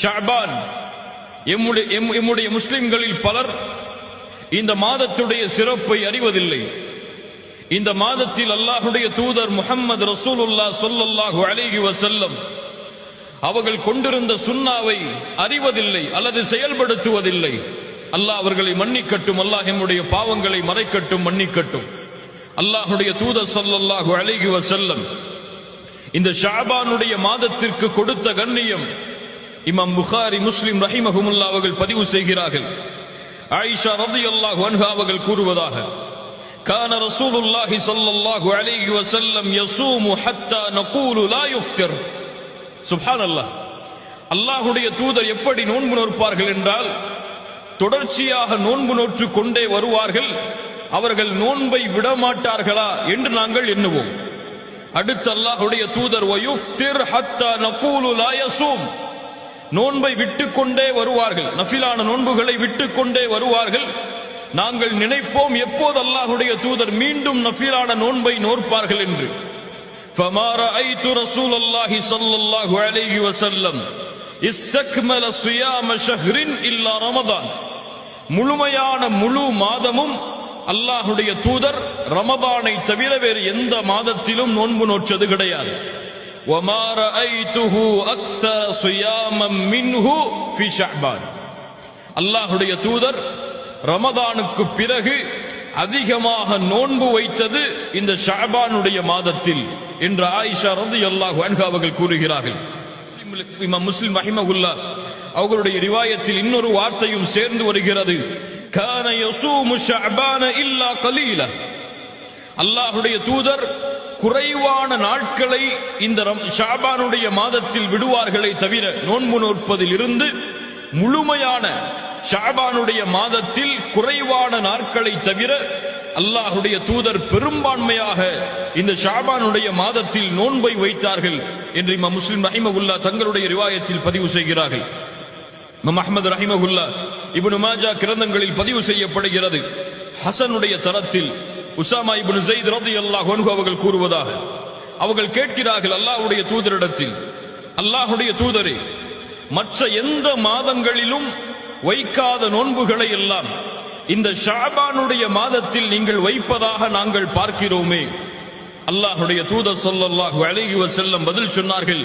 ஷஅபான். எம்முடைய முஸ்லிம்களில் பலர் இந்த மாதத்துடைய சிறப்பை அறிவதில்லை. இந்த மாதத்தில் அல்லாஹ்வுடைய தூதர் முஹம்மது ரசூலுல்லாஹ் ஸல்லல்லாஹு அலைஹி வஸல்லம் அவர்கள் கொண்டிருந்த சுன்னாவை அறிவதில்லை அல்லது செயல்படுத்துவதில்லை. அல்லாஹ் அவர்களை மன்னிக்கட்டும். அல்லாஹ் எம்முடைய பாவங்களை மறைக்கட்டும், மன்னிக்கட்டும். அல்லாஹ்வுடைய தூதர் ஸல்லல்லாஹு அலைஹி வஸல்லம் இந்த ஷஅபானுடைய மாதத்திற்கு கொடுத்த கண்ணியம் இமாம் புகாரி, முஸ்லிம் ரஹிமஹுமுல்லாஹ் அவர்கள் பதிவு செய்கிறார்கள். ஆயிஷா ரலியல்லாஹு அன்ஹா அவர்கள் கூறுவதாக, கான ரசூலுல்லாஹி ஸல்லல்லாஹு அலைஹி வஸல்லம் யஸூமு ஹத்தா நகூலு லா யுஃப்திர். சுப்ஹானல்லாஹ். அல்லாஹ்வுடைய தூதர் எப்படி நோன்பு நோற்பார்கள் என்றால், தொடர்ச்சியாக நோன்பு நோற்று கொண்டே வருவார்கள். அவர்கள் நோன்பை விடமாட்டார்களா என்று நாங்கள் எண்ணுவோம். அடுத்து அல்லாஹ்வுடைய தூதர் வயுஃப்திர் ஹத்தா நகூலு லா யஸூம், நோன்பை விட்டுக்கொண்டே வருவார்கள். நஃபிலான நோன்புகளை விட்டுக்கொண்டே வருவார்கள். நாங்கள் நினைப்போம் எப்போது அல்லாஹ்வுடைய தூதர் மீண்டும் நஃபிலான நோன்பை நோற்பார்கள் என்று. فما رأيت رسول الله صلى الله عليه وسلم استكمل صيام شهر إلا رمضان. முழுமையான முழு மாதமும் அல்லாஹ்வுடைய தூதர் ரமதானை தவிர வேறு எந்த மாதத்திலும் நோன்பு நோற்றது கிடையாது. وما رأيته أكثر صياما منه في شعبان. அல்லாஹ்வுடைய தூதர் ரமதானுக்கு பிறகு அதிகமாக நோன்பு வைத்தது இந்த ஷஅபானுடைய மாதத்தில் என்று ஆயிஷா ரலியல்லாஹு அன்ஹா அவர்கள் கூறுகிறார்கள். இமாம் முஸ்லிம் ரஹிமஹுல்லாஹ் அவர்களுடைய ரிவாயத்தில் இன்னொரு வார்த்தையும் சேர்ந்து வருகிறது. கான யஸூமு ஷஅபான இல்லா கலீலா. அல்லாஹ்வுடைய தூதர் குறைவான நாட்களை இந்த ஷஅபானுடைய மாதத்தில் விடுவார்களே தவிர, நோன்பு நோற்பதில் இருந்து முழுமையான ஷஅபானுடைய மாதத்தில் குறைவான நாட்களை தவிர அல்லாஹ்வுடைய தூதர் பெரும்பான்மையாக இந்த ஷஅபானுடைய மாதத்தில் நோன்பை வைத்தார்கள் என்று இமாம் முஸ்லிம் ரஹிமஹுல்லாஹ் தங்களுடைய ரிவாயத்தில் பதிவு செய்கிறார்கள். இமாம் அஹ்மத் ரஹிமஹுல்லாஹ் இப்னு மாஜா கிரந்தங்களில் பதிவு செய்யப்படுகிறது. ஹசனுடைய தரத்தில் உஸாமா இப்னு ஸைத் ரலியல்லாஹு அன்ஹு அவர்கள் கூறுவதாக, அவர்கள் கேட்கிறார்கள் அல்லாஹ்வுடைய தூதரிடத்தில், அல்லாஹ்வுடைய தூதரே, மற்ற எந்த மாதங்களிலும் வைக்காத நோன்புகளை எல்லாம் இந்த ஷஅபானுடைய மாதத்தில் நீங்கள் வைப்பதாக நாங்கள் பார்க்கிறோமே. அல்லாஹ்வுடைய தூதர் ஸல்லல்லாஹு அலைஹி வஸல்லம் பதில் சொன்னார்கள்,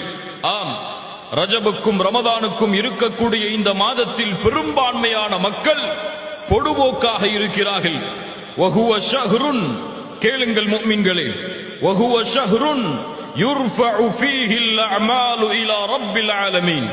ஆம், ரஜபுக்கும் ரமதானுக்கும் இருக்கக்கூடிய இந்த மாதத்தில் பெரும்பான்மையான மக்கள் பொடுபோக்காக இருக்கிறார்கள். வஹுவ ஷஹ்ருன், கேளுங்கள் முஃமின்களே, வஹுவ ஷஹ்ருன் யுர்ஃபஉ ஃபீஹி அல் அமாலு இலா ரப்பில் ஆலமீன்.